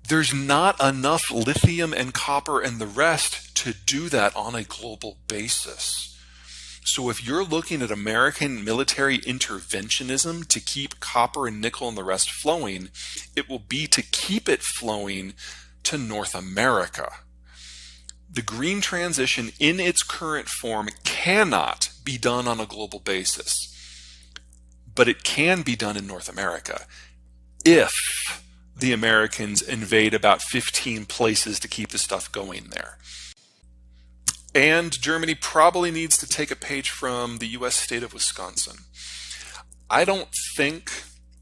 There's not enough lithium and copper and the rest to do that on a global basis. So if you're looking at American military interventionism to keep copper and nickel and the rest flowing, it will be to keep it flowing to North America. The green transition in its current form cannot be done on a global basis, but it can be done in North America if the Americans invade about 15 places to keep the stuff going there. And Germany probably needs to take a page from the US state of Wisconsin. I don't think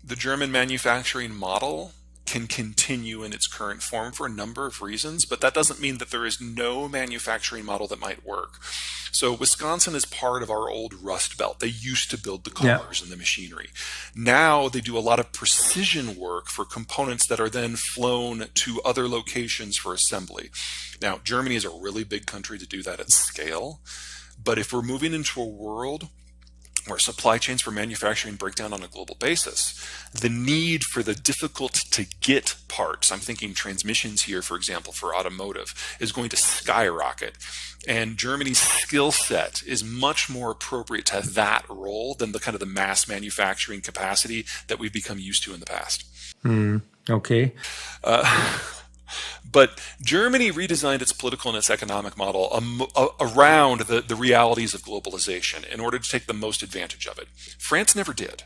the German manufacturing model can continue in its current form for a number of reasons, but that doesn't mean that there is no manufacturing model that might work. So Wisconsin is part of our old Rust Belt. They used to build the cars and the machinery. Now they do a lot of precision work for components that are then flown to other locations for assembly. Now, Germany is a really big country to do that at scale, but if we're moving into a world where supply chains for manufacturing break down on a global basis, the need for the difficult to get parts, I'm thinking transmissions here, for example, for automotive, is going to skyrocket. And Germany's skill set is much more appropriate to that role than the kind of the mass manufacturing capacity that we've become used to in the past. Okay. But Germany redesigned its political and its economic model around the realities of globalization in order to take the most advantage of it. France never did.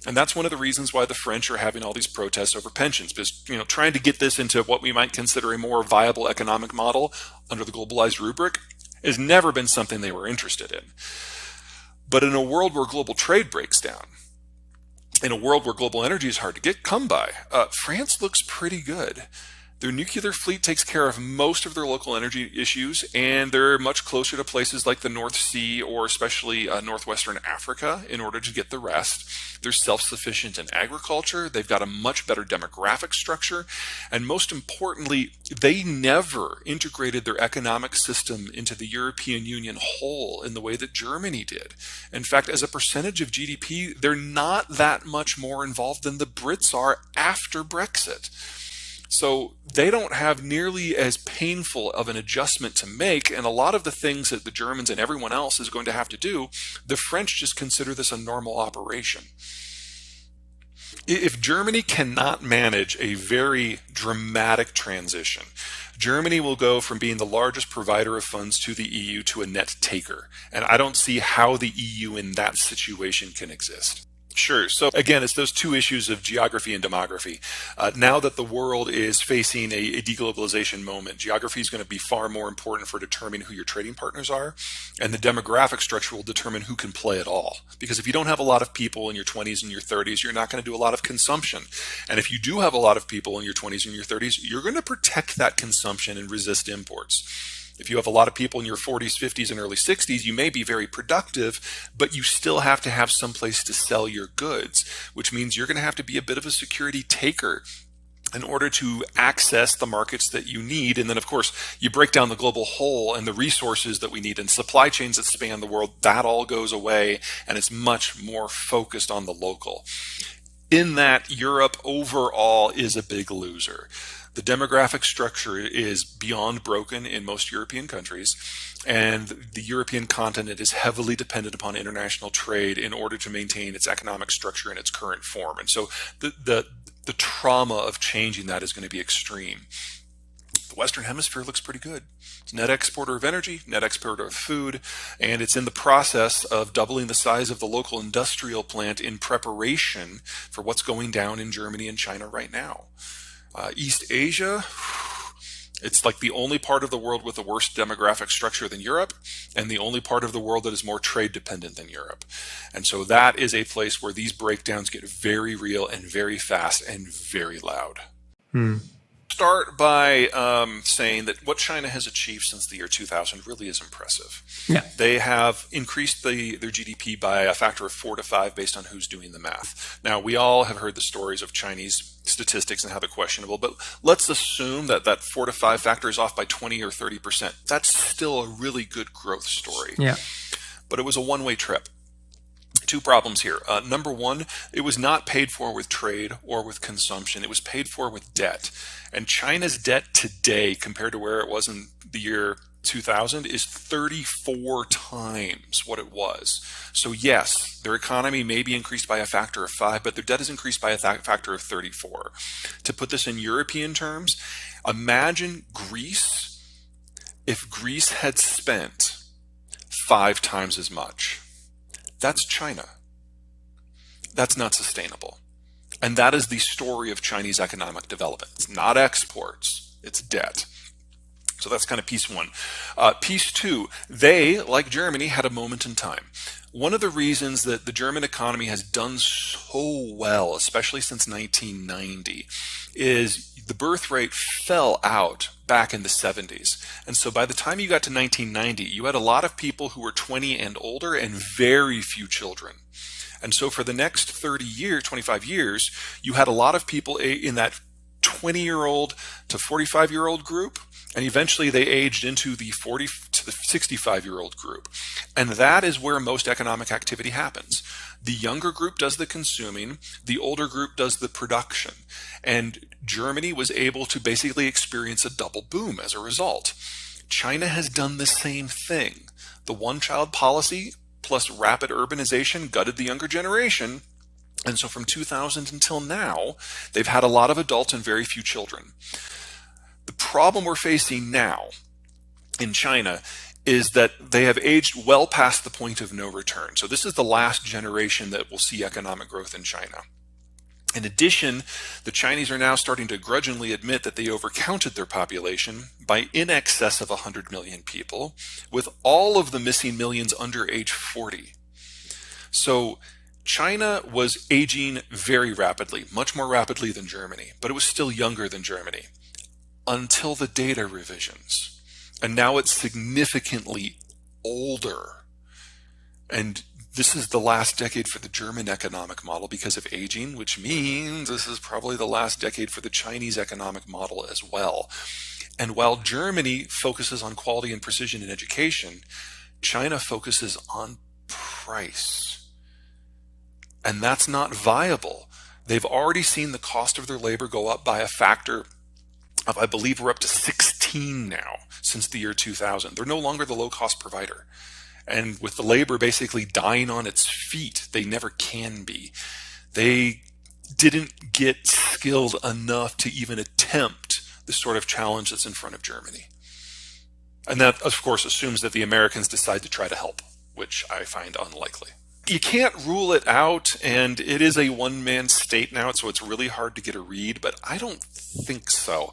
And that's one of the reasons why the French are having all these protests over pensions, because trying to get this into what we might consider a more viable economic model under the globalized rubric has never been something they were interested in. But in a world where global trade breaks down, in a world where global energy is hard to come by, France looks pretty good. Their nuclear fleet takes care of most of their local energy issues, and they're much closer to places like the North Sea or especially northwestern Africa in order to get the rest. They're self-sufficient in agriculture. They've got a much better demographic structure. And most importantly, they never integrated their economic system into the European Union whole in the way that Germany did. In fact, as a percentage of GDP, they're not that much more involved than the Brits are after Brexit. So they don't have nearly as painful of an adjustment to make, and a lot of the things that the Germans and everyone else is going to have to do, the French just consider this a normal operation. If Germany cannot manage a very dramatic transition, Germany will go from being the largest provider of funds to the EU to a net taker. And I don't see how the EU in that situation can exist. Sure. So again, it's those two issues of geography and demography. Now that the world is facing a deglobalization moment, geography is going to be far more important for determining who your trading partners are, and the demographic structure will determine who can play at all. Because if you don't have a lot of people in your 20s and your 30s, you're not going to do a lot of consumption. And if you do have a lot of people in your 20s and your 30s, you're going to protect that consumption and resist imports. If you have a lot of people in your 40s, 50s, and early 60s, you may be very productive, but you still have to have some place to sell your goods, which means you're going to have to be a bit of a security taker in order to access the markets that you need. And then, of course, you break down the global whole and the resources that we need and supply chains that span the world, that all goes away, and it's much more focused on the local. In that, Europe overall is a big loser. The demographic structure is beyond broken in most European countries, and the European continent is heavily dependent upon international trade in order to maintain its economic structure in its current form. And so the trauma of changing that is going to be extreme. The Western Hemisphere looks pretty good. It's a net exporter of energy, net exporter of food, and it's in the process of doubling the size of the local industrial plant in preparation for what's going down in Germany and China right now. East Asia, it's like the only part of the world with a worse demographic structure than Europe, and the only part of the world that is more trade dependent than Europe. And so that is a place where these breakdowns get very real and very fast and very loud. Start by saying that what China has achieved since the year 2000 really is impressive. Yeah. They have increased their GDP by a factor of 4 to 5 based on who's doing the math. Now, we all have heard the stories of Chinese statistics and how they're questionable, but let's assume that that 4 to 5 factor is off by 20 or 30%. That's still a really good growth story. Yeah. But it was a one-way trip. Two problems here. Number one, it was not paid for with trade or with consumption. It was paid for with debt. And China's debt today, compared to where it was in the year 2000, is 34 times what it was. So yes, their economy may be increased by a factor of 5, but their debt is increased by a factor of 34. To put this in European terms, imagine Greece if Greece had spent 5 times as much. That's China. That's not sustainable. And that is the story of Chinese economic development. It's not exports, it's debt. So that's kind of piece one. Piece two, they, like Germany, had a moment in time. One of the reasons that the German economy has done so well, especially since 1990, is the birth rate fell out back in the 70s. And so by the time you got to 1990, you had a lot of people who were 20 and older and very few children. And so for the next 30 years, 25 years, you had a lot of people in that 20-year-old to 45-year-old group, and eventually they aged into the 40 to the 65-year-old group. And that is where most economic activity happens. The younger group does the consuming, the older group does the production. And Germany was able to basically experience a double boom as a result. China has done the same thing. The one-child policy plus rapid urbanization gutted the younger generation. And so from 2000 until now, they've had a lot of adults and very few children. The problem we're facing now in China is that they have aged well past the point of no return. So this is the last generation that will see economic growth in China. In addition, the Chinese are now starting to grudgingly admit that they overcounted their population by in excess of 100 million people, with all of the missing millions under age 40. So China was aging very rapidly, much more rapidly than Germany, but it was still younger than Germany until the data revisions. And now it's significantly older. And this is the last decade for the German economic model because of aging, which means this is probably the last decade for the Chinese economic model as well. And while Germany focuses on quality and precision in education, China focuses on price. And that's not viable. They've already seen the cost of their labor go up by a factor of, I believe we're up to 16 now since the year 2000. They're no longer the low-cost provider. And with the labor basically dying on its feet, they never can be. They didn't get skilled enough to even attempt the sort of challenge that's in front of Germany. And that, of course, assumes that the Americans decide to try to help, which I find unlikely. You can't rule it out, and it is a one-man state now, so it's really hard to get a read, but I don't think so.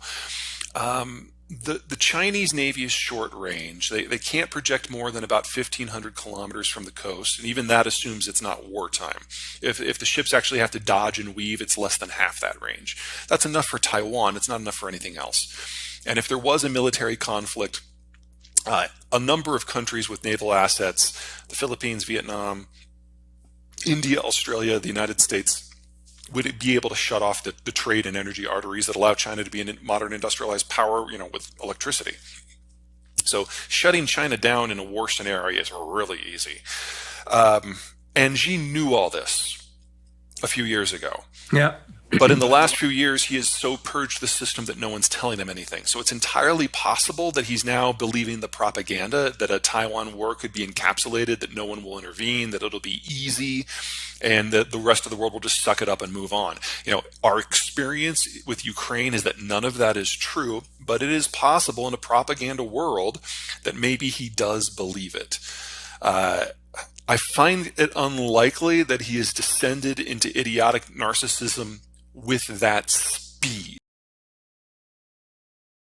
The Chinese Navy is short range. They can't project more than about 1,500 kilometers from the coast, and even that assumes it's not wartime. If the ships actually have to dodge and weave, it's less than half that range. That's enough for Taiwan. It's not enough for anything else. And if there was a military conflict, a number of countries with naval assets, the Philippines, Vietnam, India, Australia, the United States, would it be able to shut off the trade and energy arteries that allow China to be a modern industrialized power, with electricity? So shutting China down in a war scenario is really easy. And Xi knew all this a few years ago. Yeah. But in the last few years, he has so purged the system that no one's telling him anything. So it's entirely possible that he's now believing the propaganda that a Taiwan war could be encapsulated, that no one will intervene, that it'll be easy, and that the rest of the world will just suck it up and move on. Our experience with Ukraine is that none of that is true, but it is possible in a propaganda world that maybe he does believe it. I find it unlikely that he has descended into idiotic narcissism with that speed.